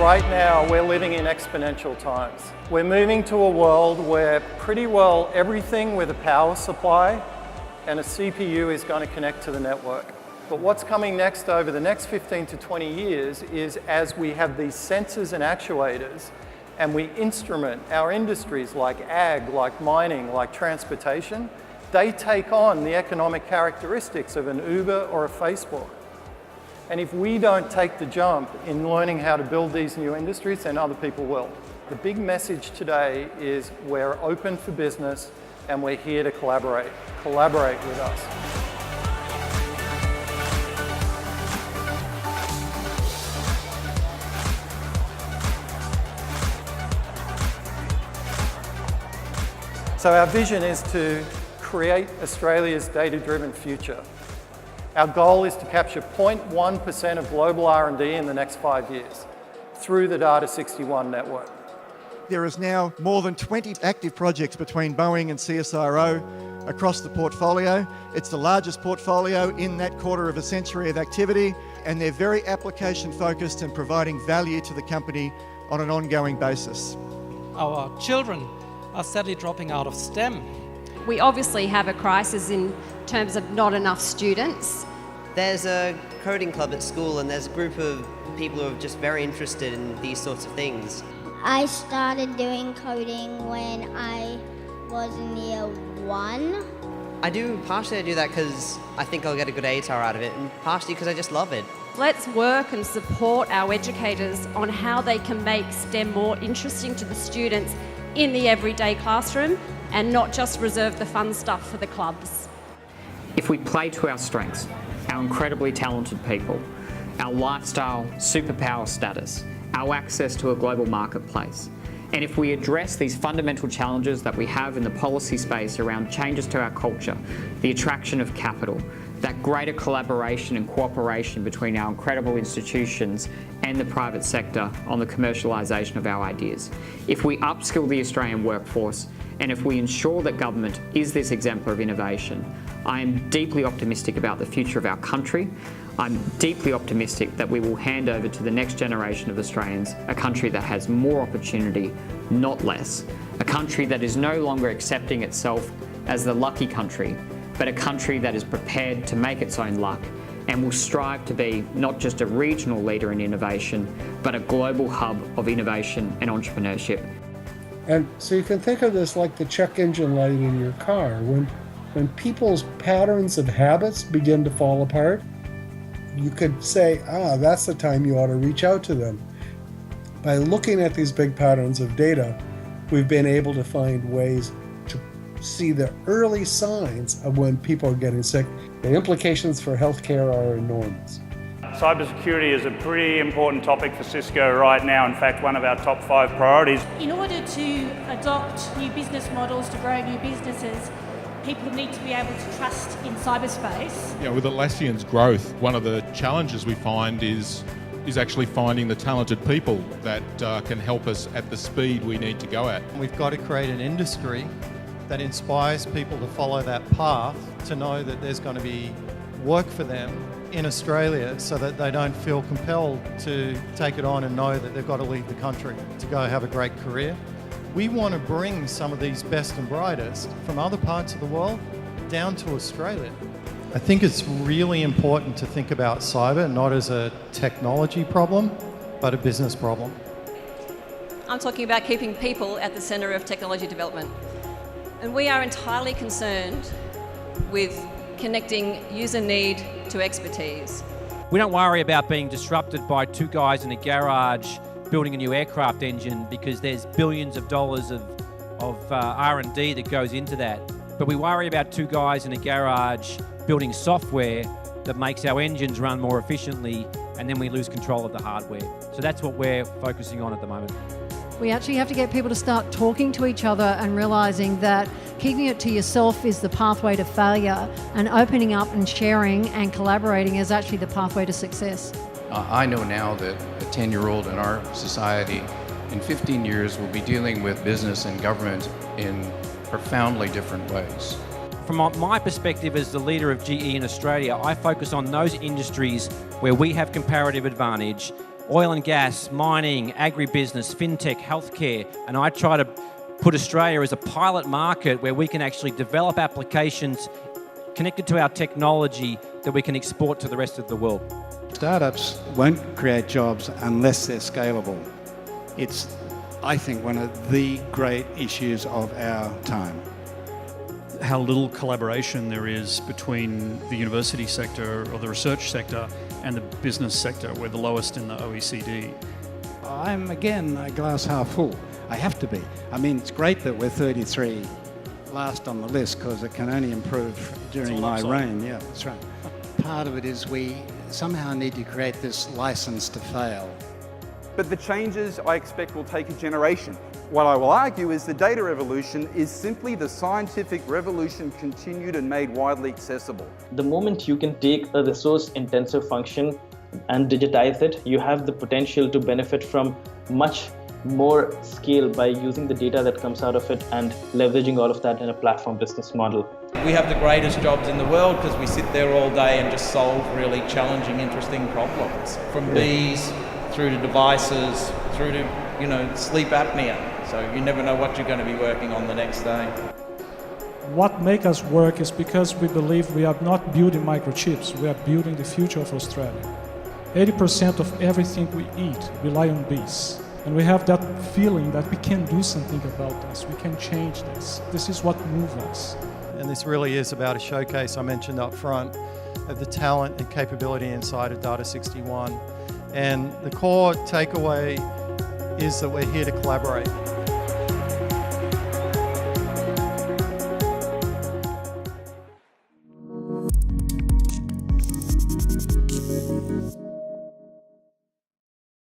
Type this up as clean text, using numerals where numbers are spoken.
Right now, we're living in exponential times. We're moving to a world where pretty well everything with a power supply and a CPU is going to connect to the network. But what's coming next over the next 15 to 20 years is as we have these sensors and actuators and we instrument our industries like ag, like mining, like transportation, they take on the economic characteristics of an Uber or a Facebook. And if we don't take the jump in learning how to build these new industries, then other people will. The big message today is we're open for business and we're here to collaborate. Collaborate with us. So our vision is to create Australia's data-driven future. Our goal is to capture 0.1% of global R&D in the next 5 years through the Data 61 network. There is now more than 20 active projects between Boeing and CSIRO across the portfolio. It's the largest portfolio in that quarter of a century of activity, and they're very application focused and providing value to the company on an ongoing basis. Our children are sadly dropping out of STEM. We obviously have a crisis in terms of not enough students. There's a coding club at school and there's a group of people who are just very interested in these sorts of things. I started doing coding when I was in year 1. Partially I do that because I think I'll get a good ATAR out of it, and partially because I just love it. Let's work and support our educators on how they can make STEM more interesting to the students in the everyday classroom and not just reserve the fun stuff for the clubs. If we play to our strengths, our incredibly talented people, our lifestyle superpower status, our access to a global marketplace, and if we address these fundamental challenges that we have in the policy space around changes to our culture, the attraction of capital, that greater collaboration and cooperation between our incredible institutions and the private sector on the commercialisation of our ideas. If we upskill the Australian workforce, and if we ensure that government is this exemplar of innovation, I am deeply optimistic about the future of our country. I'm deeply optimistic that we will hand over to the next generation of Australians a country that has more opportunity, not less. A country that is no longer accepting itself as the lucky country, but a country that is prepared to make its own luck and will strive to be not just a regional leader in innovation, but a global hub of innovation and entrepreneurship. And so you can think of this like the check engine light in your car. When people's patterns of habits begin to fall apart, you could say, that's the time you ought to reach out to them. By looking at these big patterns of data, we've been able to find ways to see the early signs of when people are getting sick. The implications for healthcare are enormous. Cybersecurity is a pretty important topic for Cisco right now. In fact, one of our top 5 priorities. In order to adopt new business models, to grow new businesses, people need to be able to trust in cyberspace. Yeah, with Atlassian's growth, one of the challenges we find is actually finding the talented people that can help us at the speed we need to go at. We've got to create an industry that inspires people to follow that path, to know that there's going to be work for them in Australia so that they don't feel compelled to take it on and know that they've got to leave the country to go have a great career. We want to bring some of these best and brightest from other parts of the world down to Australia. I think it's really important to think about cyber not as a technology problem, but a business problem. I'm talking about keeping people at the centre of technology development. And we are entirely concerned with connecting user need to expertise. We don't worry about being disrupted by 2 guys in a garage building a new aircraft engine because there's billions of dollars of R&D that goes into that. But we worry about 2 guys in a garage building software that makes our engines run more efficiently, and then we lose control of the hardware. So that's what we're focusing on at the moment. We actually have to get people to start talking to each other and realising that keeping it to yourself is the pathway to failure, and opening up and sharing and collaborating is actually the pathway to success. I know now that a 10-year-old in our society in 15 years will be dealing with business and government in profoundly different ways. From my perspective as the leader of GE in Australia, I focus on those industries where we have comparative advantage, oil and gas, mining, agribusiness, fintech, healthcare, and I try to put Australia as a pilot market where we can actually develop applications connected to our technology that we can export to the rest of the world. Startups won't create jobs unless they're scalable. It's, I think, one of the great issues of our time. How little collaboration there is between the university sector or the research sector and the business sector. We're the lowest in the OECD. I'm, again, a glass half full. I have to be. I mean, it's great that we're 33 last on the list because it can only improve during my reign. Yeah, that's right. Part of it is we somehow need to create this license to fail. But the changes I expect will take a generation. What I will argue is the data revolution is simply the scientific revolution continued and made widely accessible. The moment you can take a resource-intensive function and digitize it, you have the potential to benefit from much more scale by using the data that comes out of it and leveraging all of that in a platform business model. We have the greatest jobs in the world because we sit there all day and just solve really challenging, interesting problems. From bees through to devices, through to, sleep apnea. So you never know what you're going to be working on the next day. What makes us work is because we believe we are not building microchips, we are building the future of Australia. 80% of everything we eat rely on bees. And we have that feeling that we can do something about this, we can change this. This is what moves us. And this really is about a showcase I mentioned up front of the talent and capability inside of Data61. And the core takeaway is that we're here to collaborate.